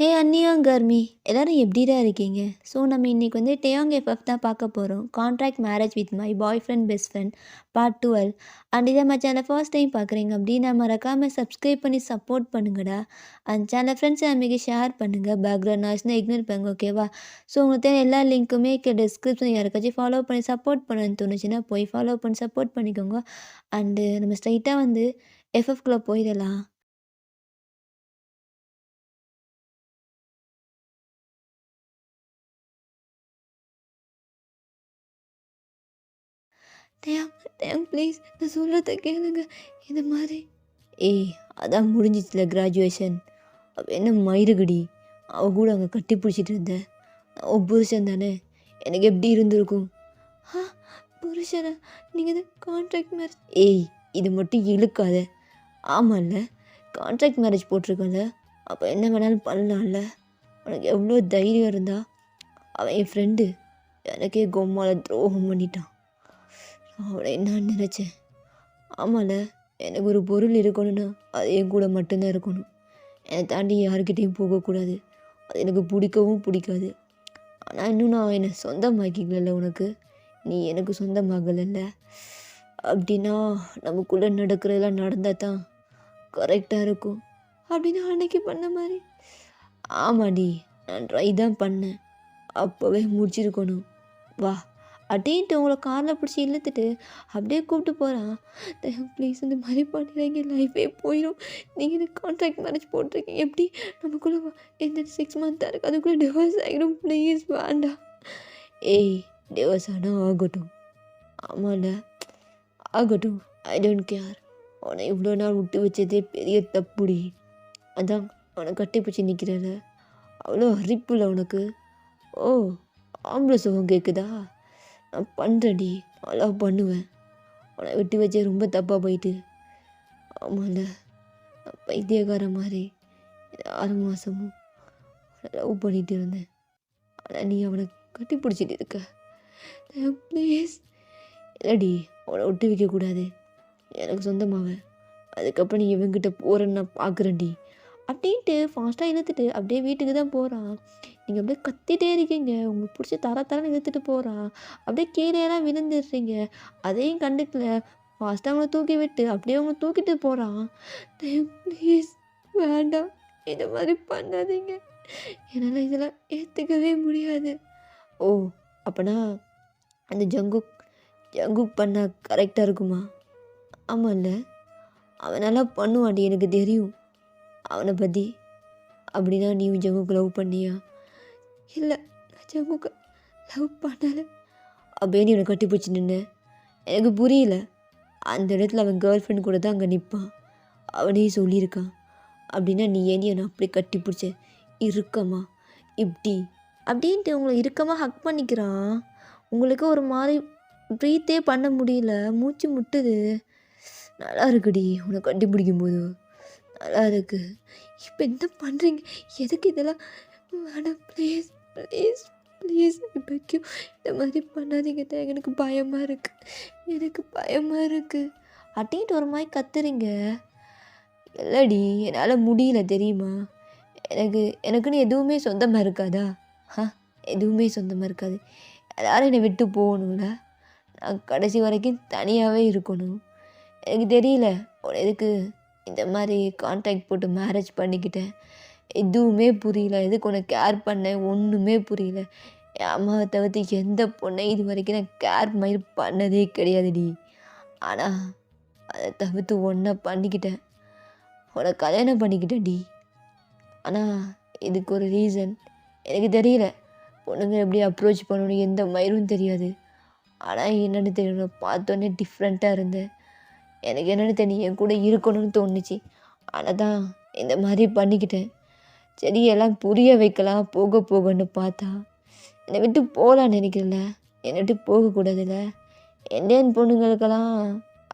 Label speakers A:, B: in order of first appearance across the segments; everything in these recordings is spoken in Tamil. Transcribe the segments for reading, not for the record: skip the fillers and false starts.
A: ஹே அன்னியாங் கர்மி எல்லாரும் எப்படிடா இருக்கீங்க? ஸோ நம்ம இன்னைக்கு வந்து டேயாங் எஃப்எஃப் தான் பார்க்க போகிறோம். Contract marriage with my boy friend best friend part 12. And இதை நம்ம சேனலை ஃபர்ஸ்ட் டைம் பார்க்குறீங்க அப்படின்னா மறக்காமல் சப்ஸ்கிரைப் பண்ணி சப்போர்ட் பண்ணுங்கடா. அந்த சேனல் ஃப்ரெண்ட்ஸ் நமக்கு ஷேர் பண்ணுங்கள். பேக்ரவுண்ட் நாய்ஸ்னால் இக்னோர் பண்ணுங்க, ஓகேவா? ஸோ உங்களுக்கு தேவை எல்லா லிங்க்குமே டிஸ்கிரிப்ஷன் யாருக்காச்சும் ஃபாலோ பண்ணி சப்போர்ட் பண்ணணும்னு தோணுச்சுன்னா போய் ஃபாலோ பண்ணி சப்போர்ட் பண்ணிக்கோங்க. அண்டு நம்ம ஸ்ட்ரைட்டாக வந்து எஃப்எஃப்குள்ளே போயிடலாம். டேயாங் டேயாங் ப்ளீஸ் நான் சொல்கிறத கேளுங்க. இது மாதிரி ஏய் அதான் முடிஞ்சிச்சுல கிராஜுவேஷன். அவள் என்ன மயிருகுடி, அவள் கூட அங்கே கட்டி பிடிச்சிட்டு இருந்தேன். அவள் புருஷன் தானே, எனக்கு எப்படி இருந்திருக்கும்? ஆ புருஷனா? நீங்கள் தான் கான்ட்ராக்ட் மேரேஜ். ஏய் இது மட்டும் இழுக்காத. ஆமாம்ல, கான்ட்ராக்ட் மேரேஜ் போட்டிருக்கல, அப்போ என்ன வேணாலும் பண்ணலாம்ல. உனக்கு எவ்வளோ தைரியம் இருந்தா? அவன் என் ஃப்ரெண்டு, எனக்கே கொம்மால துரோகம் பண்ணிட்டான். அவளை நான் நினச்சேன். ஆமாம்ல, எனக்கு ஒரு பொருள் இருக்கணும்னா அது என் கூட மட்டும்தான் இருக்கணும். என்னை தாண்டி யாருக்கிட்டேயும் போகக்கூடாது. அது எனக்கு பிடிக்கவும் பிடிக்காது. ஆனால் இன்னும் நான் என்னை சொந்தமாக்கிக்கல உனக்கு, நீ எனக்கு சொந்தமாகலைல்ல. அப்படின்னா நமக்குள்ளே நடக்கிறதெல்லாம் நடந்தால் தான் கரெக்டாக இருக்கும் அப்படின்னு அன்னைக்கு பண்ண மாதிரி. ஆமாடி, நான் ட்ரை தான் பண்ணேன். அப்போவே முடிச்சிருக்கணும். வா அப்படின்ட்டு உங்களை காரில் பிடிச்சி இழுத்துட்டு அப்படியே கூப்பிட்டு போகிறான். ப்ளீஸ் இந்த மாதிரி பண்ணிடுறீங்க, லைஃபே போயிடும். நீங்கள் இந்த கான்ட்ராக்ட் மேரேஜ் போட்டிருக்கீங்க, எப்படி நமக்குள்ளே இந்த 6 மந்த்தாக இருக்குது, அதுக்குள்ளே டிவோர்ஸ் ஆகிடும், ப்ளீஸ் வேண்டாம். ஏய் டிவோர்ஸ் ஆனால் ஆகட்டும். ஆமாம்ல ஆகட்டும், ஐ டோன்ட் கேர். உன்னை இவ்வளோ நாள் விட்டு வச்சதே பெரிய தப்புடி. அதான் அவனை கட்டி பிடிச்சி நிற்கிறல, அவ்வளோ அரிப்புல உனக்கு. ஓ ஆம்பளை சுகம் கேட்குதா? நான் பண்ணுறேன்டி, நல்லா பண்ணுவேன். உன்னை விட்டு வச்சே ரொம்ப தப்பாக போயிட்டு. ஆமாம்ல, நான் பைத்தியக்கார மாதிரி 6 மாதமும் லவ் பண்ணிட்டு இருந்தேன். ஆனால் நீ அவனை கட்டி பிடிச்சிட்டு இருக்க. ப்ளீஸ் இல்லடி, அவனை விட்டு வைக்கக்கூடாது. எனக்கு சொந்தமாவேன். அதுக்கப்புறம் நீ இவங்கிட்ட போகிறேன்னு நான் பார்க்குறேன்டி அப்படின்ட்டு ஃபாஸ்ட்டாக இழுத்துட்டு அப்படியே வீட்டுக்கு தான் போகிறான். நீங்கள் அப்படியே கத்திட்டே இருக்கீங்க, உங்களுக்கு பிடிச்சி தரன்னு இழுத்துட்டு போகிறான். அப்படியே கீழேலாம் விழுந்துடுறீங்க, அதையும் கண்டுக்கல. ஃபாஸ்ட்டாக அவங்கள தூக்கி விட்டு அப்படியே அவங்கள தூக்கிட்டு போகிறான். ப்ளீஸ் வேண்டாம், இந்த மாதிரி பண்ணாதீங்க, என்னால் இதெல்லாம் ஏற்றுக்கவே முடியாது. ஓ அப்போனா அந்த ஜங்குக் பண்ணால் கரெக்டாக இருக்குமா? ஆமாம்ல, அவன் நல்லா பண்ணுவான்டி, எனக்கு தெரியும் அவனை பற்றி. அப்படின்னா நீ ஜங்குக்கு லவ் பண்ணியா? இல்லை, நான் ஜங்குக்கு லவ் பண்ணலை. அப்படியே நீ அவனை கட்டி பிடிச்சி நின்று எனக்கு புரியல. அந்த இடத்துல அவன் கேர்ள் ஃப்ரெண்ட் கூட தான் அங்கே நிற்பான், அவனே சொல்லியிருக்கான். அப்படின்னா நீ ஏன் அவனை அப்படி கட்டி பிடிச்ச இருக்கமா இப்படி அப்படின்ட்டு உங்களை இருக்கமாக ஹக் பண்ணிக்கிறான். உங்களுக்கு ஒரு மாதிரி ப்ரீத்தே பண்ண முடியல, மூச்சு முட்டுது. நல்லா இருக்குடி உன்னை கட்டி பிடிக்கும்போது, நல்லா இருக்கு. இப்போ என்ன பண்ணுறீங்க? எதுக்கு இதெல்லாம்? வேணாம் ப்ளீஸ் ப்ளீஸ் ப்ளீஸ், இப்போக்கும் இந்த மாதிரி பண்ணாதீங்க. எனக்கு பயமாக இருக்குது, எனக்கு பயமாக இருக்குது அப்படின்ட்டு ஒரு மாதிரி கத்துறீங்க. இல்லடி என்னால் முடியல தெரியுமா? எனக்குன்னு எதுவுமே சொந்தமாக இருக்காதா? எதுவுமே சொந்தமாக இருக்காது. எல்லாரும் என்னை விட்டு போகணும்ல, நான் கடைசி வரைக்கும் தனியாகவே இருக்கணும். எனக்கு தெரியல எதுக்கு இந்த மாதிரி கான்ட்ராக்ட் போட்டு மேரேஜ் பண்ணிக்கிட்டேன். எதுவுமே புரியல. எதுக்கு உனக்கு கேர் பண்ணேன் ஒன்றுமே புரியல. என் அம்மாவை தவிர்த்து எந்த பொண்ணை இது வரைக்கும் நான் கேர் மாதிரி பண்ணதே கிடையாதுடி. ஆனால் அதை தவிர்த்து ஒன்றை பண்ணிக்கிட்டேன், உன்னை கல்யாணம் பண்ணிக்கிட்டேன்டி. ஆனால் இதுக்கு ஒரு ரீசன் எனக்கு தெரியல. பொண்ணுங்க எப்படி அப்ரோச் பண்ணணும் எந்த மயிரும் தெரியாது. ஆனால் என்னென்னு தெரியணும், பார்த்தோன்னே டிஃப்ரெண்ட்டாக இருந்தேன். எனக்கு என்னென்னு தெரியும், என் கூட இருக்கணும்னு தோணுச்சு. ஆனால் தான் இந்த மாதிரி பண்ணிக்கிட்டேன். சரி எல்லாம் புரிய வைக்கலாம் போக போகன்னு பார்த்தா என்னை விட்டு போகலான்னு நினைக்கிறல. என்னை விட்டு போகக்கூடாதுல்ல. இந்தியன் பொண்ணுங்களுக்கெல்லாம்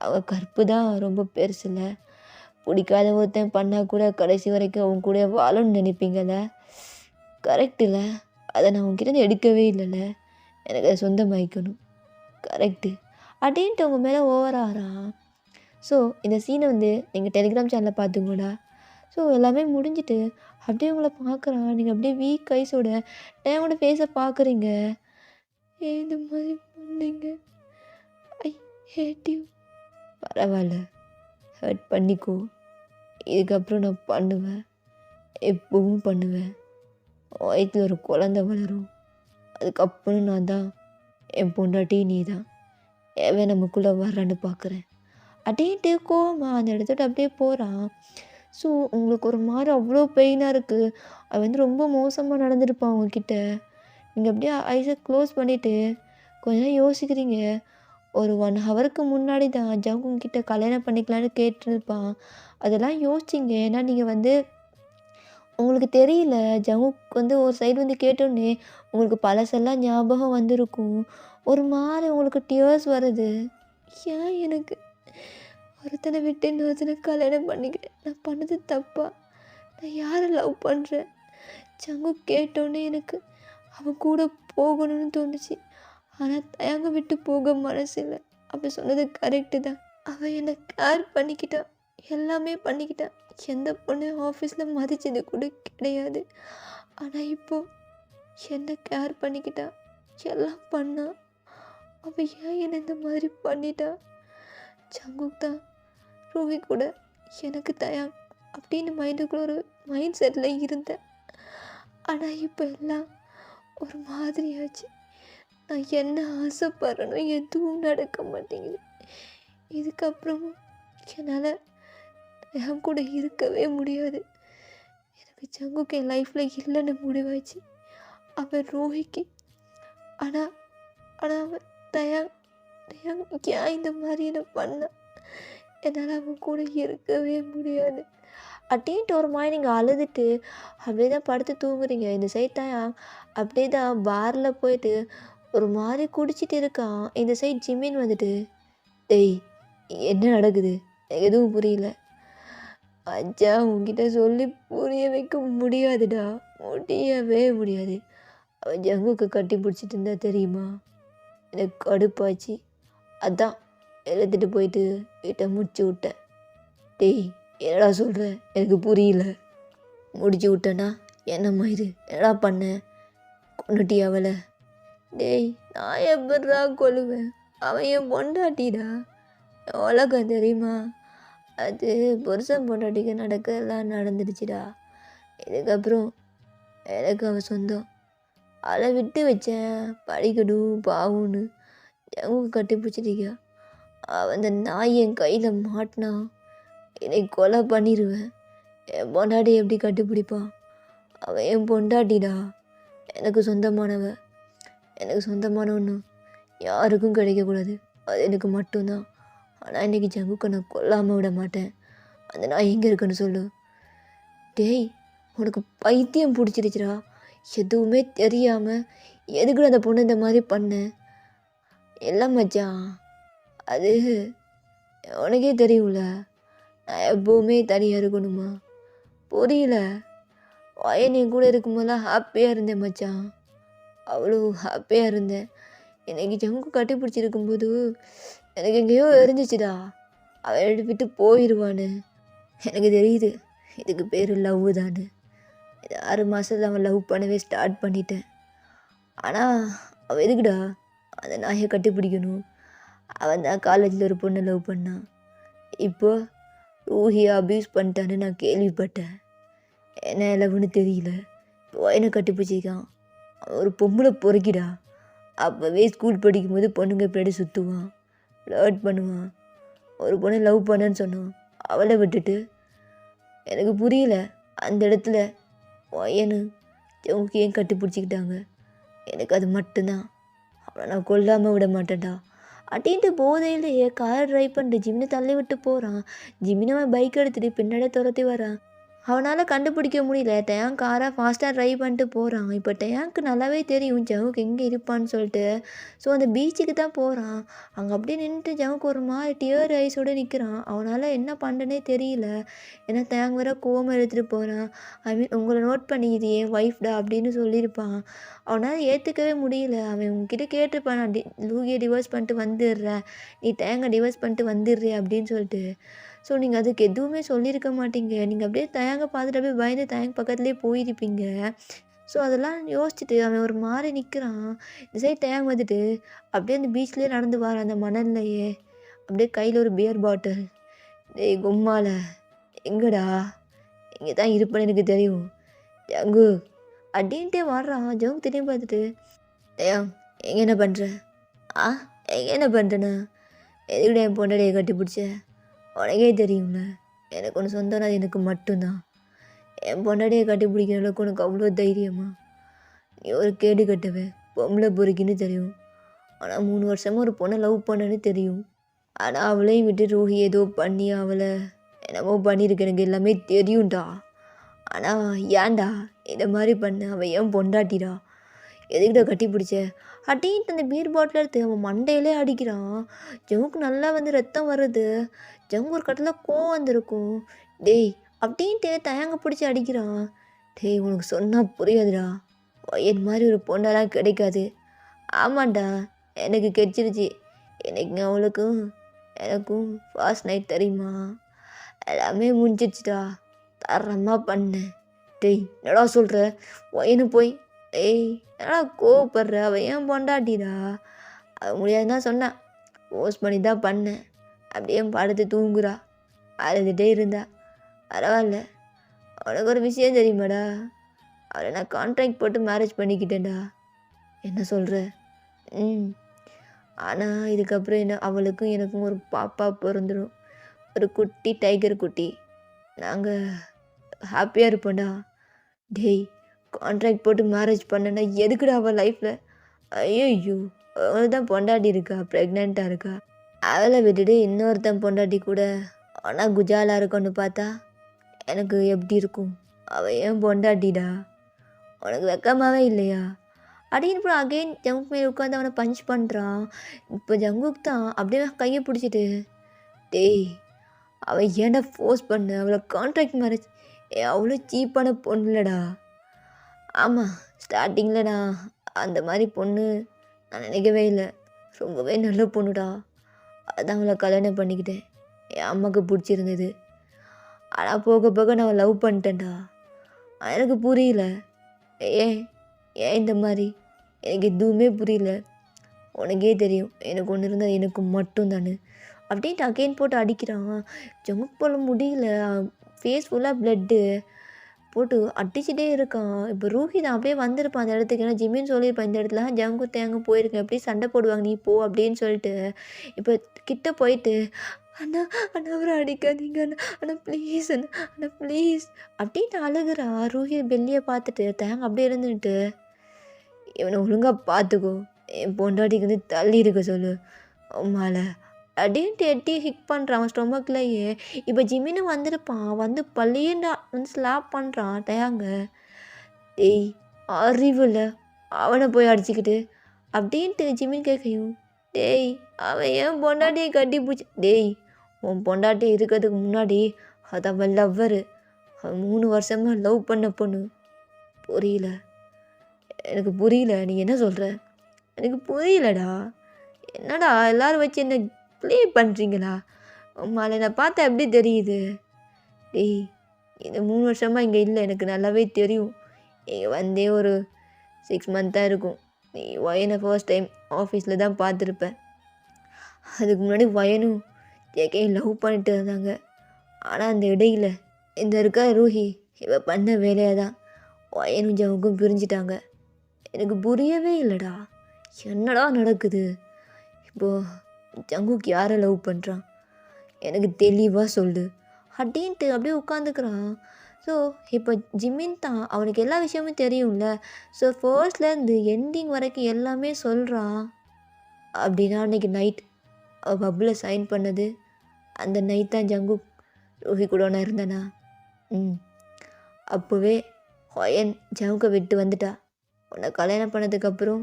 A: அவங்க கற்பு தான் ரொம்ப பெருசில்ல. பிடிக்காத ஒருத்தன் பண்ணால் கூட கடைசி வரைக்கும் அவங்க கூட வாழணும்னு நினைப்பீங்கள்ல, கரெக்ட் இல்லை? அதை நான் உங்ககிட்ட எடுக்கவே இல்லைல்ல, எனக்கு அதை சொந்தமாயிக்கணும், கரெக்டு அப்படின்ட்டு அவங்க மேலே ஓவராகிறான். ஸோ இந்த சீனை வந்து நீங்கள் டெலிகிராம் சேனலில் பார்த்துங்கடா. ஸோ எல்லாமே முடிஞ்சுட்டு அப்படியே உங்களை பார்க்குறான். நீங்கள் அப்படியே வீக் ஐஸோட டேங்கோட ஃபேஸை பார்க்குறீங்க. ஏன் இந்த மாதிரி பண்ணீங்க? ஐ ஹேட் யூ. பரவாயில்ல, ஹர்ட் பண்ணிக்கோ. இதுக்கப்புறம் நான் பண்ணுவேன், எப்பவும் பண்ணுவேன். வயிற்றில் ஒரு குழந்த வளரும், அதுக்கப்புறம் நான் தான், என் பொண்டாட்டி நீ தான். எவன் நமக்குள்ளே வர்றான்னு பார்க்குறேன் அப்படின்ட்டு கோவமா அந்த இடத்துல அப்படியே போகிறான். ஸோ உங்களுக்கு ஒரு மாதிரி அவ்வளோ பெயினாக இருக்குது. அவன் வந்து ரொம்ப மோசமாக நடந்துருப்பான் உங்ககிட்ட. நீங்கள் அப்படியே ஐஸை க்ளோஸ் பண்ணிவிட்டு கொஞ்ச நேரம் யோசிக்கிறீங்க. ஒரு 1 ஹவருக்கு முன்னாடி தான் ஜங்குங் கிட்ட கல்யாணம் பண்ணிக்கலான்னு கேட்டிருப்பான். அதெல்லாம் யோசிச்சிங்க. ஏன்னா நீங்கள் வந்து உங்களுக்கு தெரியல, ஜங்குக் வந்து ஒரு சைடு வந்து கேட்டோன்னே உங்களுக்கு பழசெல்லாம் ஞாபகம் வந்திருக்கும். ஒரு மாதிரி உங்களுக்கு டியர்ஸ் வருது. ஏன் எனக்கு ஒருத்தனை விட்டு இன்னொருத்தனை கல்யாணம் பண்ணிக்கிட்டேன்? நான் பண்ணது தப்பா? நான் யாரை லவ் பண்ணுறேன்? ஜங்குக் கேட்டோன்னே எனக்கு அவன் கூட போகணும்னு தோணுச்சு. ஆனால் தயங்க விட்டு போக மனசு இல்லை. அப்போ சொன்னது கரெக்டு தான். அவன் என்னை கேர் பண்ணிக்கிட்டான், எல்லாமே பண்ணிக்கிட்டான். எந்த பொண்ணு ஆஃபீஸில் மதிச்சது கூட கிடையாது. ஆனால் இப்போது என்னை கேர் பண்ணிக்கிட்டான், எல்லாம் பண்ணான். அவன் ஏன் என்னை இந்த மாதிரி பண்ணிட்டான்? ஜங்குக் தான் ரூஹி கூட எனக்கு தயாங் அப்படின்னு மைண்டுக்குள்ள ஒரு மைண்ட் செட்டில் இருந்தேன். ஆனால் இப்போ எல்லாம் ஒரு மாதிரி ஆச்சு. நான் என்ன ஆசைப்படுறேனோ எதுவும் நடக்க மாட்டேங்குது. இதுக்கப்புறமும் என்னால் என் கூட இருக்கவே முடியாது. எனக்கு ஜங்குக்கு என் லைஃப்பில் இல்லைன்னு முடிவாச்சு. அவன் ரூஹிக்கு. ஆனால் அவன் தயாங் ஏன் இந்த மாதிரி என்ன பண்ணான்? என்னால் அவன் கூட இருக்கவே முடியாது அப்படின்ட்டு ஒரு மாதிரி நீங்கள் அழுதுட்டு அப்படியே தான் படுத்து தூங்குறீங்க. இந்த சைட் தான் அப்படியே தான் பாரில் போயிட்டு ஒரு மாதிரி குடிச்சிட்டு இருக்கான். இந்த சைட் ஜிம்மின் வந்துட்டு, டேய் என்ன நடக்குது? எனக்கு எதுவும் புரியல. அச்சா உன்கிட்ட சொல்லி புரிய வைக்க முடியாதுடா, முடியவே முடியாது. அவன் ஜங்குக்கு கட்டி பிடிச்சிட்டு இருந்தா தெரியுமா? எனக்கு கடுப்பாச்சு. அதான் எழுத்துட்டு போயிட்டு வீட்டை முடிச்சு விட்டேன். டேய் என்னடா சொல்கிற? எனக்கு புரியல. முடிச்சு விட்டேன்னா என்னம்மா இது? என்னடா பண்ண? கொண்டுட்டி அவளை? டேய் நான் எப்படா கொல்லுவேன்? அவன் என் பொண்டாட்டிடா. உலகம் தெரியுமா? அது புருஷன் பொண்டாட்டிக்கு நடக்கலாம் நடந்துடுச்சுடா. இதுக்கப்புறம் எனக்கு அவன் சொந்தம். அதை விட்டு வச்சேன் படிக்கணும் பாவுன்னு ஜங்குக்கு கட்டி பிடிச்சிருக்கா. அவன் அந்த நாய் என் கையில் மாட்டினா என்னை கொலை பண்ணிடுவேன். என் பொண்டாட்டி எப்படி கட்டிப்பிடிப்பான்? அவன் என் பொண்டாட்டிடா, எனக்கு சொந்தமானவ. எனக்கு சொந்தமானவன்னு யாருக்கும் கிடைக்கக்கூடாது, அது எனக்கு மட்டும்தான். ஆனால் இன்றைக்கி ஜங்குக்கை நான் கொல்லாமல் விட மாட்டேன். அந்த நாய் எங்கே இருக்குன்னு சொல்லு. டேய் உனக்கு பைத்தியம் பிடிச்சிருச்சுடா. எதுவுமே தெரியாமல் எதுக்குள்ள அந்த பொண்ணு இந்த மாதிரி பண்ணேன்? எல்லாம் மச்சான், அது உனக்கே தெரியும்ல, நான் எப்போவுமே தனியாக இருக்கணுமா? புரியல. வயன் என் கூட இருக்கும்போதெல்லாம் ஹாப்பியாக இருந்தேன் மச்சான், அவ்வளோ ஹாப்பியாக இருந்தேன். எனக்கு ஜங்கு கட்டி பிடிச்சிருக்கும்போது எனக்கு எங்கேயோ எரிஞ்சிச்சுடா, அவள் விட்டு போயிடுவான்னு. எனக்கு தெரியுது இதுக்கு பேர் லவ் தான்னு. இது 6 மாதத்தில் அவன் லவ் பண்ணவே ஸ்டார்ட் பண்ணிட்டேன். ஆனால் அவள் எதுக்குடா அந்த நாயை கட்டி பிடிக்கணும்? அவன் தான் காலேஜில் ஒரு பொண்ணை லவ் பண்ணான். இப்போ ரூஹியை அப்யூஸ் பண்ணிட்டான்னு நான் கேள்விப்பட்டேன். என்ன லவ்னு தெரியல. இப்போ என்னை கட்டி பிடிச்சிருக்கான். அவன் ஒரு பொம்பளை பொறுக்கிடா. அப்போவே ஸ்கூல் படிக்கும்போது பொண்ணுங்க பின்னாடி சுற்றுவான், ஃப்ளர்ட் பண்ணுவான். ஒரு பொண்ணை லவ் பண்ணேன்னு சொன்னான், அவளை விட்டுட்டு. எனக்கு புரியல அந்த இடத்துல ஒயனு ஜவுக்கு ஏன் கட்டி பிடிச்சிக்கிட்டாங்க. எனக்கு அது மட்டும்தான். அவனை நான் கொல்லாமல் விட மாட்டேன்டா அப்படின்ட்டு போதையிலேயே காரை ட்ரைவ் பண்ணிட்டு ஜிம்னு தள்ளி விட்டு போகிறான். ஜிம்மினை அவன் பைக் எடுத்துகிட்டு பின்னாடியே துரத்தி வரான். அவனால் கண்டுபிடிக்க முடியல. டேங்க் காரை ஃபாஸ்ட்டாக ட்ரைவ் பண்ணிட்டு போகிறான். இப்போ டேங்க்கு நல்லாவே தெரியும் ஜவுக்கு எங்கே இருப்பான்னு சொல்லிட்டு. ஸோ அந்த பீச்சுக்கு தான் போகிறான். அங்கே அப்படியே நின்றுட்டு ஜவுக்கு ஒரு மாதிரி டியர் ஐஸோடு நிற்கிறான். அவனால் என்ன பண்ணுறனே தெரியல. ஏன்னா டேங்க் வேற கோவம் எடுத்துகிட்டு போகிறான். ஐ மீன் உங்களை நோட் பண்ணிக்கிது என் ஒய்ஃப்டா அப்படின்னு சொல்லியிருப்பான். அவனால் ஏற்றுக்கவே முடியல. அவன் உங்ககிட்ட கேட்டிருப்பான், நான் லூகியை டிவோர்ஸ் பண்ணிட்டு வந்துடுறேன், நீ டேங்கை டிவோர்ஸ் பண்ணிட்டு வந்துடுறே அப்படின்னு சொல்லிட்டு. ஸோ நீங்கள் அதுக்கு எதுவுமே சொல்லியிருக்க மாட்டீங்க. நீங்கள் அப்படியே தயங்க பார்த்துட்டு அப்படியே பயந்து தயங்க பக்கத்துலேயே போயிருப்பீங்க. ஸோ அதெல்லாம் யோசிச்சுட்டு அவன் ஒரு மாறி நிற்கிறான். இந்த சைடு தயங்க வந்துட்டு அப்படியே அந்த பீச்லேயே நடந்து வாரான் அந்த மணல்லையே. அப்படியே கையில் ஒரு பியர் பாட்டில். டேய் கும்மால எங்கடா? இங்கே தான் இருப்பேன்னு எனக்கு தெரியும். ஜங்கு அப்படின்ட்டே வாடுறான். ஜங்கு திரும்பி பார்த்துட்டு டேய் எங்கே என்ன பண்ணுற? ஆ எங்கே என்ன பண்ணுறேண்ணா? எதுக்கிட்ட என் பொண்டாட்டியை கட்டி பிடிச்ச? உனக்கே தெரியும்ல எனக்கு ஒன்று சொந்தம்னா அது எனக்கு மட்டும்தான். என் பொண்டாட்டியை கட்டி பிடிக்கிற அளவுக்கு உனக்கு அவ்வளோ தைரியமா? நீ ஒரு கேடு கட்டவன், பொம்பளை பொறுக்கின்னு தெரியும். ஆனால் 3 வருஷமாக ஒரு பொண்ணை லவ் பண்ணேன்னு தெரியும். ஆனால் அவளையும் விட்டு ரோஹி ஏதோ பண்ணி அவளை என்னமோ பண்ணியிருக்கு, எனக்கு எல்லாமே தெரியும்டா. ஆனால் ஏன்டா இந்த மாதிரி பண்ண? அவள் ஏன் பொண்டாட்டிடா? எதுக்கிட்ட கட்டி பிடிச்ச? அட்டின்ட்டு அந்த பீர் பாட்டில் எடுத்து அவன் மண்டையிலே அடிக்கிறான். ஜங்குக்கு நல்லா வந்து ரத்தம் வருது. ஜங்கு ஒரு கட்டத்தில் கோவம் வந்திருக்கும். டேய் அப்படின்ட்டு தயங்க பிடிச்சி அடிக்கிறான். டேய் உனக்கு சொன்னால் புரியாதுடா. என் மாதிரி ஒரு பொண்ணெல்லாம் கிடைக்காது. ஆமாண்டா எனக்கு கெச்சிருச்சு. எனக்கு அவளுக்கும் எனக்கும் ஃபர்ஸ்ட் நைட் தெரியுமா? எல்லாமே முடிஞ்சிடுச்சுடா. தரமாக பண்ணேன். டேய் என்னடா சொல்கிற? ஒயனு போய் டேய் என்னடா கோவப்படுற? அவள் ஏன் பொண்டாட்டிடா? அது முடியாதுன்னு தான் சொன்னான். போஸ்ட் பண்ணி தான் பண்ணேன். அப்படியே படுத்து தூங்குறா. அழுதுகிட்டே இருந்தா. பரவாயில்ல. உனக்கு ஒரு விஷயம் தெரியுமாடா? அவளை நான் கான்ட்ராக்ட் போட்டு மேரேஜ் பண்ணிக்கிட்டேன்டா. என்ன சொல்கிற? ஆனால் இதுக்கப்புறம் என்ன அவளுக்கும் எனக்கும் ஒரு பாப்பா பிறந்துடும். ஒரு குட்டி டைகர் குட்டி. நாங்கள் ஹாப்பியாக இருப்போம்டா. டேய் கான்ட்ராக்ட் போட்டு மேரேஜ் பண்ணேன்னா எதுக்குடா அவள் லைஃப்பில்? ஐயோ அவள் தான் பொண்டாட்டி இருக்கா, ப்ரெக்னெண்ட்டாக இருக்கா. அவளை விட்டுட்டு இன்னொருத்தன் பொண்டாட்டி கூட ஆனால் குஜாலாக இருக்கும்னு பார்த்தா எனக்கு எப்படி இருக்கும்? அவள் ஏன் பொண்டாட்டிடா? உனக்கு வெக்கமாகவே இல்லையா? அப்படின்னு இப்போ அகெயின் ஜங்குக் மேலே உட்காந்து அவனை பஞ்ச் பண்ணுறான். இப்போ ஜங்குக் தான் அப்படியே கையை பிடிச்சிட்டு டேய் அவள் ஏன்டா ஃபோர்ஸ் பண்ண? அவளை கான்ட்ராக்ட் மேரேஜ் அவ்வளோ சீப்பான பொண்ணு இல்லைடா. ஆமாம் ஸ்டார்டிங்கில் நான் அந்த மாதிரி பொண்ணு நான் நினைக்கவே இல்லை. ரொம்பவே நல்ல பொண்ணுடா. அதான் அவளை கல்யாணம் பண்ணிக்கிட்டேன். என் அம்மாவுக்கு பிடிச்சிருந்தது. ஆனால் போக போக நான் லவ் பண்ணிட்டேன்டா. எனக்கு புரியல. ஏன் ஏன் இந்த மாதிரி? எனக்கு எதுவுமே புரியல. உனக்கே தெரியும் எனக்கு ஒன்று இருந்தால் எனக்கு மட்டும்தானு அப்படின்ட்டு அகெயின் போட்டு அடிக்கிறான். ஜங்குக் போல முடியல. ஃபேஸ் ஃபுல்லாக ப்ளட்டு போட்டு அடிச்சுட்டே இருக்கான். இப்போ ரூஹி தான் அப்படியே வந்திருப்பான் அந்த இடத்துக்கு. ஏன்னா ஜிம்மின்னு சொல்லியிருப்பான் இந்த இடத்துல ஜங்கு தேங்க போயிருக்கேன் எப்படி சண்டை போடுவாங்க நீ போ அப்படின்னு சொல்லிட்டு. இப்போ கிட்ட போயிட்டு அண்ணா அண்ணா அவரை அடிக்காதீங்க அண்ணா அண்ணா ப்ளீஸ் அண்ணா அண்ணா ப்ளீஸ் அப்படின்ட்டு அழுகுறா. ரூஹி பெல்லியை பார்த்துட்டு தேங்க அப்படியே இருந்துட்டு இவனை ஒழுங்காக பார்த்துக்கோ, என் பொண்டாட்டிக்கு வந்து தள்ளி இருக்க சொல்லு அம்மால அப்படின்ட்டு எட்டி ஹிக் பண்ணுறான் அவன் ஸ்டொமக்லேயே. இப்போ ஜிம்மின்னு வந்திருப்பான். வந்து பள்ளியண்டா வந்து ஸ்லாப் பண்ணுறான் தயாங்க. டேய் அறிவில் அவனை போய் அடிச்சுக்கிட்டு அப்படின்ட்டு ஜிம்மின் கேட்கையும் டேய் அவன் ஏன் பொண்டாட்டியை கட்டி பிடிச்சி? டேய் உன் பொண்டாட்டி இருக்கிறதுக்கு முன்னாடி அது அவன் லவ்வரு. அவன் 3 வருஷமாக லவ் பண்ண பொண்ணு. புரியல? எனக்கு புரியல. நீ என்ன சொல்கிற? எனக்கு புரியலடா. என்னடா எல்லோரும் வச்சு என்ன ப்ளே பண்ணுறீங்களா? உம்மால நான் பார்த்தா எப்படி தெரியுது? டேய் இந்த 3 வருஷமாக இங்கே இல்லை எனக்கு நல்லாவே தெரியும். இங்கே வந்தே ஒரு 6 மந்த்தாக இருக்கும். நீ வயனை ஃபர்ஸ்ட் டைம் ஆஃபீஸில் தான் பார்த்துருப்பேன். அதுக்கு முன்னாடி வயனும் ஜேக்கையும் லவ் பண்ணிட்டு இருந்தாங்க. ஆனால் அந்த இடையில் இந்த இருக்கா ரூஹி இவ பண்ண வேலையை தான் வயனும் ஜவுக்கும் பிரிஞ்சிட்டாங்க. எனக்கு புரியவே இல்லைடா. என்னடா நடக்குது? இப்போது ஜங்குக்கு யாரை லவ் பண்ணுறான் எனக்கு தெளிவாக சொல்லு அப்படின்ட்டு அப்படியே உட்காந்துக்கிறான். ஸோ இப்போ ஜிம்மின் தான் அவனுக்கு எல்லா விஷயமும் தெரியும்ல. ஸோ ஃபர்ஸ்ட்லேருந்து எண்டிங் வரைக்கும் எல்லாமே சொல்கிறான். அப்படின்னா அன்றைக்கி நைட் அவள் பப்பில் சைன் பண்ணது அந்த நைட் தான் ஜங்குக் ரூஹி கூட ஒன்றா இருந்தானா? அப்போவே ஹொயன் ஜவுக்கை விட்டு வந்துட்டா. உன்னை கல்யாணம் பண்ணதுக்கப்புறம்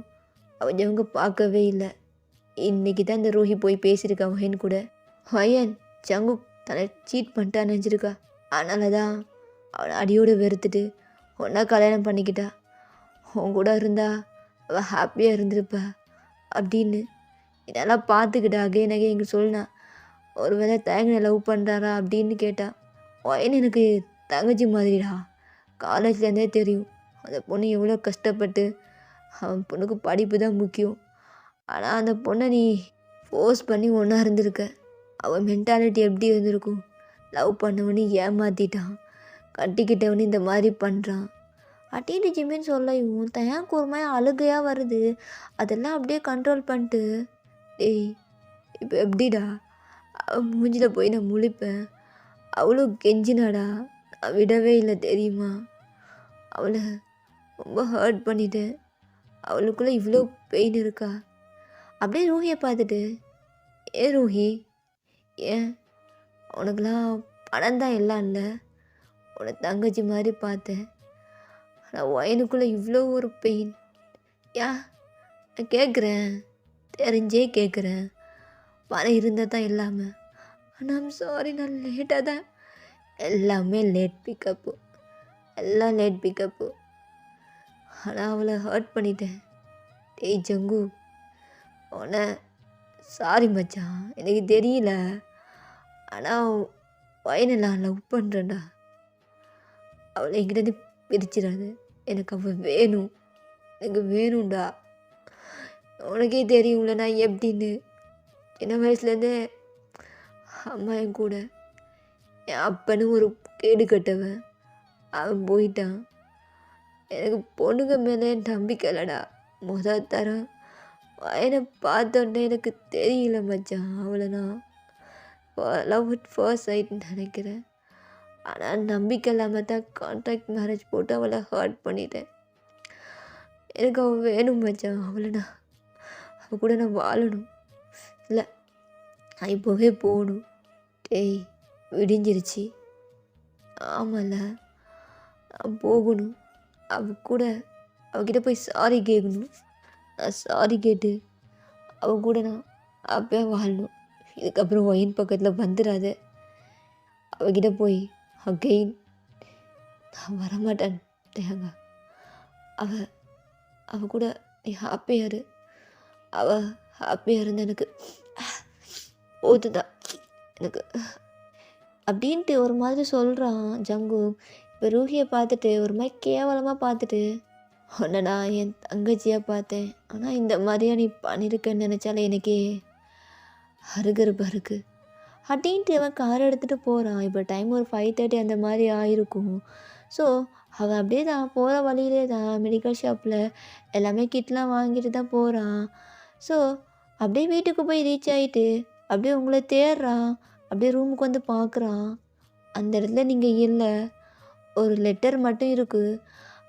A: அவன் ஜவுங்க பார்க்கவே இல்லை. இன்றைக்கி தான் இந்த ரூஹி போய் பேசியிருக்கா ஹொயன் கூட. ஹொயன் ஜங்குக் தன்னை சீட் பண்ணிட்டான்னு நினச்சிருக்கா. அதனால தான் அவனை அடியோடு வெறுத்துட்டு ஒன்றா கல்யாணம் பண்ணிக்கிட்டா. உன் கூட இருந்தா அவள் ஹாப்பியாக இருந்திருப்பா அப்படின்னு இதெல்லாம் பார்த்துக்கிட்டா அகைன் இங்கே சொன்னான். ஒரு வேளை தயங்கனை லவ் பண்ணுறாரா அப்படின்னு கேட்டா. ஒயன் எனக்கு தங்கச்சி மாதிரிடா. காலேஜ்லேருந்தே தெரியும் அந்த பொண்ணு எவ்வளோ கஷ்டப்பட்டு, அவன் பொண்ணுக்கு படிப்பு தான் முக்கியம். ஆனால் அந்த பொண்ணை நீ ஃபோர்ஸ் பண்ணி ஒன்றா இருந்திருக்க. அவன் மென்டாலிட்டி எப்படி இருந்திருக்கும்? லவ் பண்ணவனே ஏமாற்றிட்டான், கட்டிக்கிட்டவனே இந்த மாதிரி பண்ணுறான் அப்படின்னு ஜிம்மின்னு சொல்லவும் தயாக்கு ஒரு மாதிரி அழுகையாக வருது. அதெல்லாம் அப்படியே கண்ட்ரோல் பண்ணிட்டு, டேய் இப்போ எப்படிடா அவன் மூஞ்சில் போய் நான் முழிப்பேன்? அவ்வளோ கெஞ்சினாடா, நான் விடவே இல்லை தெரியுமா? அவளை ரொம்ப ஹர்ட் பண்ணிட்டேன். அவளுக்குள்ளே இவ்வளோ பெயின் இருக்கா? அப்படியே ரூஹியை பார்த்துட்டு, ஏன் ரூஹி, ஏன் உனக்கெல்லாம் பணம் தான் எல்லாம் இல்லை? உன்னை தங்கச்சி மாதிரி பார்த்தேன், ஆனால் ஒயனுக்குள்ளே இவ்வளோ ஒரு பெயின் ஏன்? நான் கேட்குறேன், தெரிஞ்சே கேட்குறேன். பணம் இருந்தால் தான் இல்லாமல். ஆனால் ஐம் சாரி, நான் லேட்டாக தான். எல்லாமே லேட் பிக்கப்பு, எல்லாம் லேட் பிக்கப்பு. ஆனால் அவளை ஹர்ட் பண்ணிட்டேன். டேய் ஜங்கு, உன்னை சாரி மச்சான், எனக்கு தெரியல. ஆனால் ஒயனை நான் லவ் பண்ணுறேன்டா. அவளை என்கிட்ட பிரிச்சிடாது. எனக்கு அவள் வேணும், எனக்கு வேணும்டா. உனக்கே தெரியும்ல நான் எப்படின்னு. சின்ன வயசுலேருந்தே அம்மா என் கூட, என் அப்பனு ஒரு கேடு கட்டவன், அவன் போயிட்டான். எனக்கு பொண்ணுங்க மேலே நம்பிக்கை இல்லைடா. தரம் என்னை பார்த்தோன்னே எனக்கு தெரியல மச்சான், அவளை நான் லவ் அட் ஃபர்ஸ்ட் சைட்னு நினைக்கிறேன். ஆனால் நம்பிக்கை இல்லாமல் தான் கான்ட்ராக்ட் மேரேஜ் போட்டு அவளை ஹர்ட் பண்ணிட்டேன். எனக்கு அவள் வேணும் மச்சான், அவள் கூட நான் வாழணும். இல்லை, நான் இப்போவே போகணும். டேய் விடிஞ்சிருச்சு. ஆமாம்ல, நான் போகணும். அவகிட்ட போய் சாரி கேட்கணும். நான் சாரி கேட்டு கூட நான் அப்பயே வாழணும். இதுக்கப்புறம் ஒயின் பக்கத்தில் வந்துடாத. அவகிட்ட போய் அகெயின் நான் வரமாட்டேன் தேங்க. அவ கூட நீ ஹாப்பியாக இரு. அவள் ஹாப்பியாக இருந்து எனக்கு போதுதான் எனக்கு அப்படின்ட்டு ஒரு மாதிரி சொல்கிறான் ஜங்கு. இப்போ ரூஹியை பார்த்துட்டு ஒரு மாதிரி கேவலமாக பார்த்துட்டு, உன்னை நான் என் தங்கச்சியாக பார்த்தேன், ஆனால் இந்த மாதிரியா நீ பண்ணியிருக்கேன்னு நினச்சாலே எனக்கே அருகருப்பாக இருக்குது அப்படின்ட்டு அவன் கார் எடுத்துகிட்டு போகிறான். இப்போ டைம் ஒரு 5:30 அந்த மாதிரி ஆயிருக்கும். ஸோ அவன் அப்படியே தான் போகிற வழியிலே தான் மெடிக்கல் ஷாப்பில் எல்லாமே கிட்லாம் வாங்கிட்டு தான் போகிறான். ஸோ அப்படியே வீட்டுக்கு போய் ரீச் ஆகிட்டு அப்படியே உங்களை தேடுறான். அப்படியே ரூமுக்கு வந்து பார்க்குறான். அந்த இடத்துல நீங்கள் இல்லை, ஒரு லெட்டர் மட்டும் இருக்குது.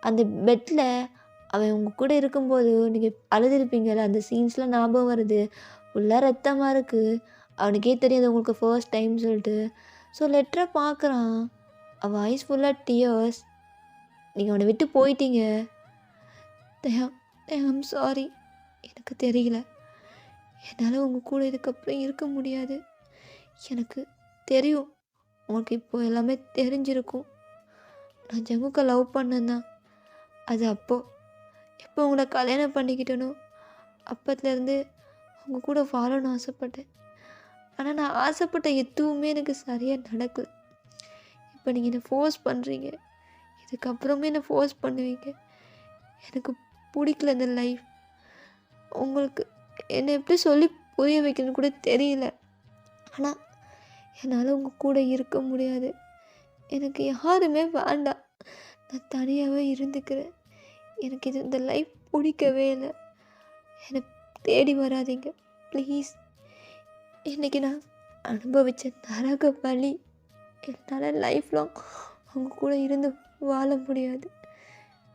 A: அந்த பெட்டில் அவன் உங்கள் கூட இருக்கும்போது நீங்கள் அழுதுருப்பீங்கள்ல, அந்த சீன்ஸ்லாம் ஞாபகம் வருது. ஃபுல்லாக ரத்தமாக இருக்குது. அவனுக்கே தெரியாது உங்களுக்கு ஃபர்ஸ்ட் டைம் சொல்லிட்டு. ஸோ லெட்டரை பார்க்குறான். அவன் ஐஸ் ஃபுல்லாக டியர்ஸ். நீங்கள் அவனை விட்டு போயிட்டீங்க. ஐம் சாரி, எனக்கு தெரியல. என்னால் உங்கள் கூட இதுக்கப்புறம் இருக்க முடியாது. எனக்கு தெரியும், உங்களுக்கு இப்போ எல்லாமே தெரிஞ்சிருக்கும். நான் ஜங்குக்கை லவ் பண்ணேன். அது எப்போ உங்களை கல்யாணம் பண்ணிக்கிட்டனோ அப்பத்துலேருந்து உங்கள் கூட வாழணும்னு ஆசைப்பட்டேன். ஆனால் நான் ஆசைப்பட்ட எதுவுமே எனக்கு சரியாக நடக்கலை. இப்போ நீங்கள் என்னை ஃபோர்ஸ் பண்ணுறீங்க, இதுக்கப்புறமே என்னை ஃபோர்ஸ் பண்ணுவீங்க. எனக்கு பிடிக்கல இந்த லைஃப். உங்களுக்கு என்னை எப்படி சொல்லி புரிய வைக்கணும்னு கூட தெரியல. ஆனால் என்னால் உங்கள் கூட இருக்க முடியாது. எனக்கு யாருமே வேண்டாம், நான் தனியாகவே இருந்துக்கிறேன். எனக்கு இந்த லைஃப் பிடிக்கவே இல்லை. என்னை தேடி வராதீங்க ப்ளீஸ். இன்றைக்கி நான் அனுபவித்த நரக வலி என்னால் லைஃப் லாங் அவங்க கூட இருந்து வாழ முடியாது.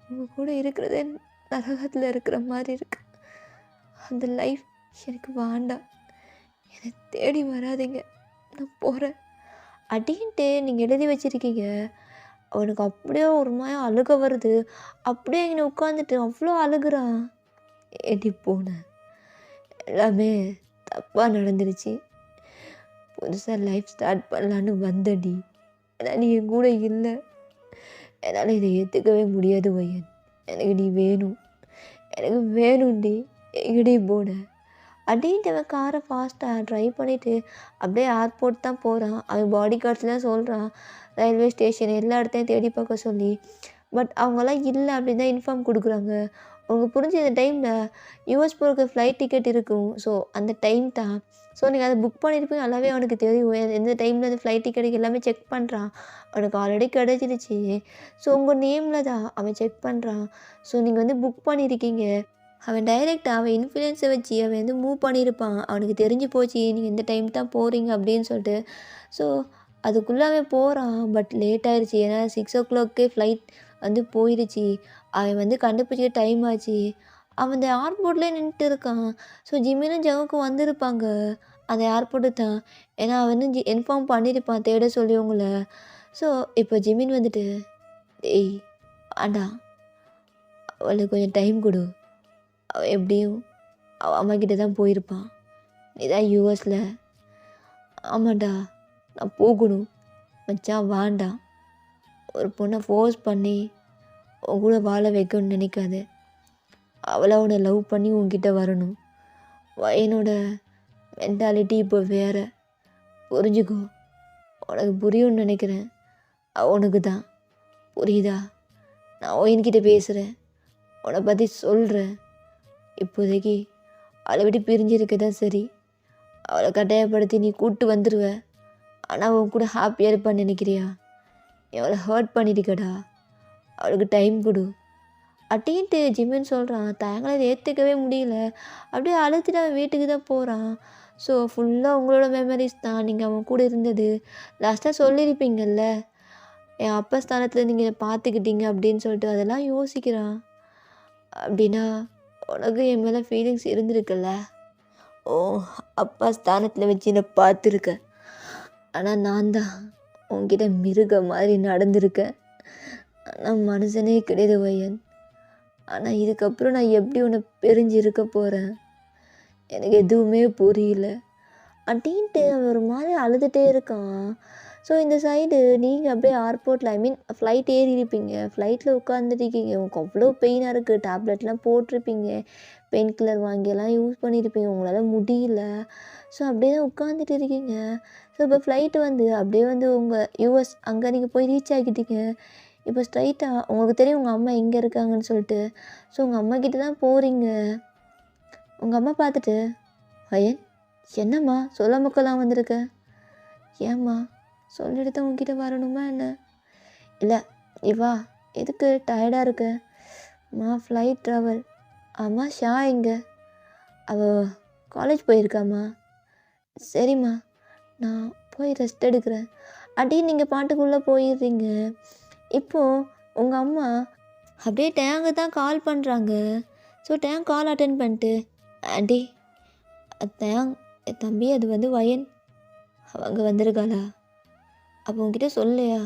A: அவங்க கூட இருக்கிறதே நரகத்தில் இருக்கிற மாதிரி இருக்கு. அந்த லைஃப் எனக்கு வேண்டாம். என்னை தேடி வராதிங்க, நான் போகிறேன் அப்படின்ட்டு நீங்கள் எழுதி வச்சுருக்கீங்க. அவனுக்கு அப்படியே ஒரு மாதிரி அழுக வருது. அப்படியே இங்கே உட்காந்துட்டு அவ்வளோ அழுகுறான். ஏடி போனேன், எல்லாமே தப்பாக நடந்துருச்சு. புதுசாக லைஃப் ஸ்டார்ட் பண்ணலான்னு வந்தடி, ஆனால் நீ என் கூட இல்லை. என்னால் இதை ஏற்றுக்கவே முடியாது வையன். எனக்கு நீ வேணும், எனக்கு வேணும்டி. எங்கடி போன? அப்படின்ட்டு அவன் காரை ஃபாஸ்ட்டாக ட்ரைவ் பண்ணிவிட்டு அப்படியே ஏர்போர்ட் தான் போகிறான். அவன் பாடி கார்ட்ஸ்லாம் சொல்கிறான் ரயில்வே ஸ்டேஷன் எல்லா இடத்தையும் தேடி பார்க்க சொல்லி. பட் அவங்களாம் இல்லை அப்படின்னு தான் இன்ஃபார்ம் கொடுக்குறாங்க. உங்களுக்கு புரிஞ்ச இந்த டைமில் யூஎஸ் போகிறக்கு ஃப்ளைட் டிக்கெட் இருக்கும். ஸோ அந்த டைம் தான். ஸோ நீங்கள் அதை புக் பண்ணியிருப்பீங்க நல்லாவே அவனுக்கு தெரியும். எந்த டைமில் அந்த ஃப்ளைட் டிக்கெட் எல்லாமே செக் பண்ணுறான். அவனுக்கு ஆல்ரெடி கிடச்சிருச்சு. ஸோ உங்கள் நேமில் தான் அவன் செக் பண்ணுறான். ஸோ நீங்கள் வந்து புக் பண்ணியிருக்கீங்க. அவன் டைரெக்டாக அவன் இன்ஃப்ளூயன்ஸை வச்சு அவன் வந்து மூவ் பண்ணியிருப்பான். அவனுக்கு தெரிஞ்சு போச்சு நீங்கள் இந்த டைம் தான் போகிறீங்க அப்படின்னு சொல்லிட்டு. ஸோ அதுக்குள்ளே அவன் போகிறான். பட் லேட் ஆயிடுச்சு. ஏன்னா 6 o'clock ஃப்ளைட் வந்து போயிடுச்சு. அவன் வந்து கண்டுபிடிச்சிக்க டைம் ஆச்சு. அவன் அந்த ஏர்போர்ட்லேயே நின்றுட்டு இருக்கான். ஸோ ஜிம்மினும் ஜவுக்கும் வந்திருப்பாங்க அந்த ஏர்போர்ட்டு தான். ஏன்னா அவன் வந்து இன்ஃபார்ம் பண்ணியிருப்பான் தேட சொல்லி உங்கள. ஸோ இப்போ ஜிமின் வந்துட்டு, "ஏய் வேண்டாம், அவளுக்கு கொஞ்சம் டைம் கொடு. அவள் எப்படியும் அவள் அம்மாக்கிட்ட தான் போயிருப்பான். நீ தான் யூஎஸில். ஆமாண்டா நான் போகணும். மச்சான் வேண்டாம். ஒரு பொண்ணை ஃபோர்ஸ் பண்ணி உன் கூட வாழ வைக்கணும்னு நினைக்காத. அவளை அவனை லவ் பண்ணி உன்கிட்ட வரணும். என்னோட மென்டாலிட்டி இப்போ வேறு. புரிஞ்சுக்கோ. உனக்கு புரியும்னு நினைக்கிறேன். உனக்கு தான் புரியுதா? நான் என்கிட்ட பேசுகிறேன், உன்னை பற்றி சொல்கிறேன். இப்போதைக்கு அவளை விட்டு பிரிஞ்சிருக்க தான் சரி. அவளை கட்டாயப்படுத்தி நீ கூப்பிட்டு வந்துடுவ. ஆனால் அவன் கூட ஹாப்பியாக இருப்பான்னு நினைக்கிறியா? அவளை ஹர்ட் பண்ணியிருக்கடா. அவளுக்கு டைம் கொடு அப்படின்ட்டு ஜிம்மின்னு சொல்கிறான். தயங்களை ஏற்றுக்கவே முடியல. அப்படியே அழுத்துட்டு அவன் வீட்டுக்கு தான் போகிறான். ஸோ ஃபுல்லாக உங்களோட மெமரிஸ் தான். நீங்கள் அவன் கூட இருந்தது லாஸ்ட்டாக சொல்லியிருப்பீங்கள்ல, என் அப்பா ஸ்தானத்தில் நீங்கள் பார்த்துக்கிட்டீங்க அப்படின்னு சொல்லிட்டு அதெல்லாம் யோசிக்கிறான். அப்படின்னா உனக்கு என் மேலே ஃபீலிங்ஸ் இருந்திருக்குல்ல. ஓ அப்பா ஸ்தானத்தில் வச்சு என்னை பார்த்துருக்க. ஆனால் நான் தான் உன்கிட்ட மிருக மாதிரி நடந்திருக்கேன். ஆனால் மனுஷனே கிடையாது வயன். ஆனால் இதுக்கப்புறம் நான் எப்படி உன்னை பிரிஞ்சு இருக்க போகிறேன் எனக்கு எதுவுமே புரியல அப்படின்ட்டு அவன் ஒரு மாதிரி அழுதுகிட்டே இருக்கான். ஸோ இந்த சைடு நீங்கள் அப்படியே ஏர்போர்ட்டில் ஃப்ளைட் ஏறி இருப்பீங்க. ஃப்ளைட்டில் உட்காந்துருக்கீங்க. உங்களுக்கு அவ்வளோ பெயினாக இருக்குது. டேப்லெட்லாம் போட்டிருப்பீங்க. பெயின் கில்லர் வாங்கியெல்லாம் யூஸ் பண்ணியிருப்பீங்க. உங்களால் முடியல. ஸோ அப்படியே தான் உட்காந்துட்டு இருக்கீங்க. ஸோ இப்போ ஃப்ளைட்டு வந்து அப்படியே வந்து உங்கள் யூஎஸ் அங்கே நீங்கள் போய் ரீச் ஆகிட்டீங்க. இப்போ ஸ்ட்ரைட்டாக உங்களுக்கு தெரியும் உங்கள் அம்மா எங்கே இருக்காங்கன்னு சொல்லிட்டு. ஸோ உங்கள் அம்மா கிட்ட தான் போகிறீங்க. உங்கள் அம்மா பார்த்துட்டு, "வயன் என்னம்மா சொல்லாமக்கலாம் வந்திருக்க? ஏம்மா சொல்லிட்டு தான் உங்ககிட்ட வரணுமா என்ன?" "இல்லை இவா எதுக்கு டயர்டாக இருக்க?" "மா ஃப்ளைட் ட்ராவல்." "ஆமா ஷா எங்கே?" "அவள் காலேஜ் போயிருக்காம்மா." "சரிம்மா நான் போய் ரெஸ்ட் எடுக்கிறேன்." அப்படின்னு நீங்கள் பாட்டுக்குள்ளே போயிடுறீங்க. இப்போது உங்கள் அம்மா அப்படியே டேங்கு தான் கால் பண்ணுறாங்க. ஸோ டேங்க் கால் அட்டென்ட் பண்ணிட்டு, "ஆண்டி டேங் என் தம்பி அது வந்து வயன் அவங்க வந்திருக்காளா? அப்போ உங்ககிட்ட சொல்லலையா?"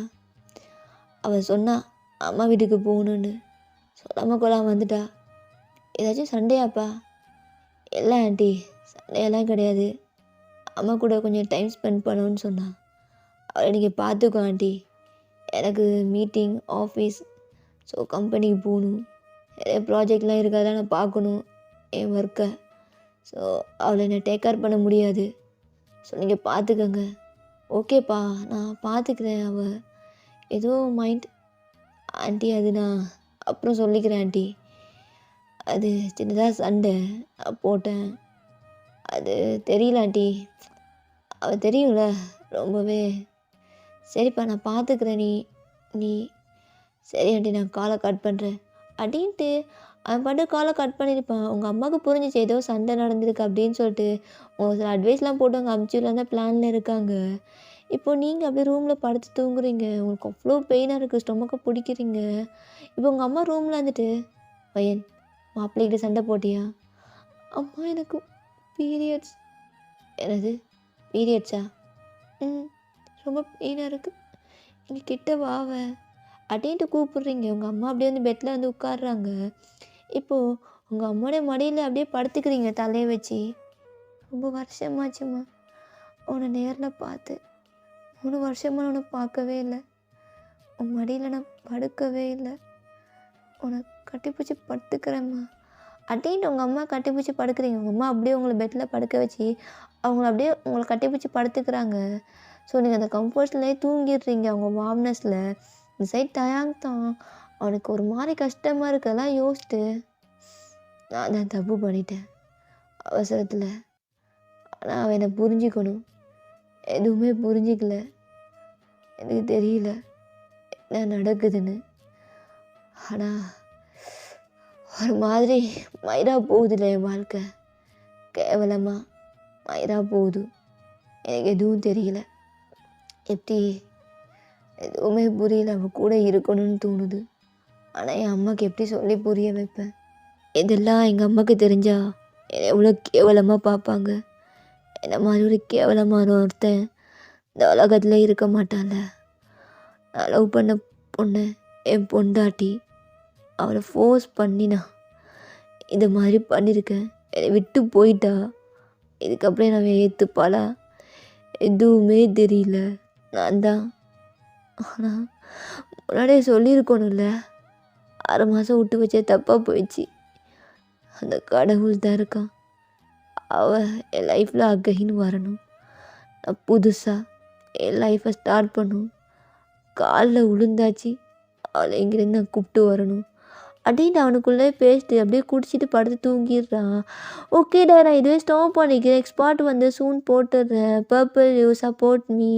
A: அவள் சொன்னா அம்மா வீட்டுக்கு போகணுன்னு. சொல்லாமல் கொள்ளாமல் வந்துட்டா. ஏதாச்சும் சண்டையாப்பா? இல்லை ஆண்டி சண்டையெல்லாம் கிடையாது. அம்மா கூட கொஞ்சம் டைம் ஸ்பெண்ட் பண்ணணுன்னு சொன்னான். அவளை நீங்கள் பார்த்துக்கோ ஆண்டி. எனக்கு மீட்டிங் ஆஃபீஸ் ஸோ கம்பெனிக்கு போகணும். நிறைய ப்ராஜெக்ட்லாம் இருக்காதான் நான் பார்க்கணும் என் ஒர்க்கை. ஸோ அவளை என்னை டேக் கேர் பண்ண முடியாது. ஸோ நீங்கள் பார்த்துக்கங்க. ஓகேப்பா நான் பார்த்துக்கிறேன். அவள் ஏதோ மைண்ட் ஆண்டி அது நான் அப்புறம் சொல்லிக்கிறேன் ஆண்டி. அது சின்னதாக சண்டை நான் போட்டேன். அது தெரியல ஆண்டி. அவள் தெரியும்ல ரொம்பவே. சரிப்பா நான் பார்த்துக்கிறேன். நீ நீ சரி ஆண்டி நான் காலை கட் பண்ணுறேன் அப்படின்ட்டு அவன் பாட்டு காலை கட் பண்ணியிருப்பான். உங்கள் அம்மாவுக்கு புரிஞ்சிச்சு ஏதோ சண்டை நடந்திருக்கு அப்படின்னு சொல்லிட்டு உங்கள் சில அட்வைஸ்லாம் போட்டு அவங்க அமுச்சுலாம் தான் பிளானில் இருக்காங்க. இப்போது நீங்கள் அப்படியே ரூமில் படுத்து தூங்குறீங்க. உங்களுக்கு அவ்வளோ பெயினாக இருக்குது. ஸ்டொமக்கை பிடிக்கிறீங்க. இப்போ உங்கள் அம்மா ரூமில் வந்துட்டு, "வயன் மாப்பிள்ளைகிட்ட சண்டை போட்டியா?" "அம்மா எனக்கு பீரியட்ஸ்." "என்னது பீரியட்ஸா? ம் ரொம்ப பெயினாக இருக்குது. இங்கே கிட்ட வாவ." அப்படின்ட்டு கூப்பிட்றீங்க. உங்கள் அம்மா அப்படியே வந்து பெட்டில் வந்து உட்காடுறாங்க. இப்போது உங்கள் அம்மாவோட மடியில் அப்படியே படுத்துக்கிறீங்க தலையை வச்சு. "ரொம்ப வருஷமாச்சும்மா உன்னை நேரில் பார்த்து. 3 வருஷமாக உன்னை பார்க்கவே இல்லை. உன் மடியில் நான் படுக்கவே இல்லை. உன்னை கட்டிப்பிடிச்சி படுத்துக்கிறேம்மா." அட்லீஸ்ட் உங்கள் அம்மா கட்டிப்பிடிச்சி படுக்கிறீங்க. உங்கள் அம்மா அப்படியே உங்களை பெட்டில் படுக்க வச்சு அவங்கள அப்படியே உங்களை கட்டிப்பிடிச்சி படுத்துக்கிறாங்க. ஸோ நீங்கள் அந்த கம்ஃபர்ட்ஸ்லேயே தூங்கிடுறீங்க அவங்க வார்ம்னஸில். இந்த சைட் தயாங் தான் அவனுக்கு ஒரு மாதிரி கஷ்டமாக இருக்கெல்லாம் யோசிச்சுட்டு நான் தான் தப்பு பண்ணிட்டேன் அவசரத்தில். ஆனால் அவன் என்னை புரிஞ்சுக்கணும், எதுவுமே புரிஞ்சிக்கல. எனக்கு தெரியல என்ன நடக்குதுன்னு. ஆனால் ஒரு மாதிரி மயிரா போகுதுல்ல என் வாழ்க்கை, கேவலமாக மயிரா போகுது. எனக்கு எதுவும் தெரியல, எப்படி எதுவுமே புரியல. அவன் கூட இருக்கணும்னு தோணுது. ஆனால் என் அம்மாவுக்கு எப்படி சொல்லி புரிய வைப்பேன்? இதெல்லாம் எங்கள் அம்மாவுக்கு தெரிஞ்சா என்னை எவ்வளோ கேவலமாக பார்ப்பாங்க. என்ன மாதிரி ஒரு கேவலமான ஒருத்தன் இந்த உலகத்தில் இருக்க மாட்டான்ல. நான் லவ் பண்ண பொண்ணு என் பொண்டாட்டி, அவளை ஃபோர்ஸ் பண்ணி நான் இந்த மாதிரி பண்ணியிருக்கேன். என்னை விட்டு போயிட்டா. இதுக்கப்புறம் நான் ஏற்றுப்பாளா? எதுவுமே தெரியல. நான் தான் ஆனால் முன்னாடியே சொல்லியிருக்கணும்ல. 6 மாதம் விட்டு வச்சே தப்பாக போயிடுச்சு. அந்த கடவுள் தான் இருக்கான். அவள் என் லைஃப்பில் அகைன்னு வரணும். நான் புதுசாக என் லைஃப்பை ஸ்டார்ட் பண்ணணும். காலில் விழுந்தாச்சு, அவளை இங்கேருந்து நான் கூப்பிட்டு வரணும் அப்படின்னு அவனுக்குள்ளே பேசிட்டு அப்படியே குடிச்சிட்டு படுத்து தூங்கிடுறான். ஓகேடா, நான் இதுவே ஸ்டாப் பண்ணிக்கிறேன். நெக்ஸ்ட் பார்ட் வந்து சூன் போட்டுடுறேன். Purple you support me.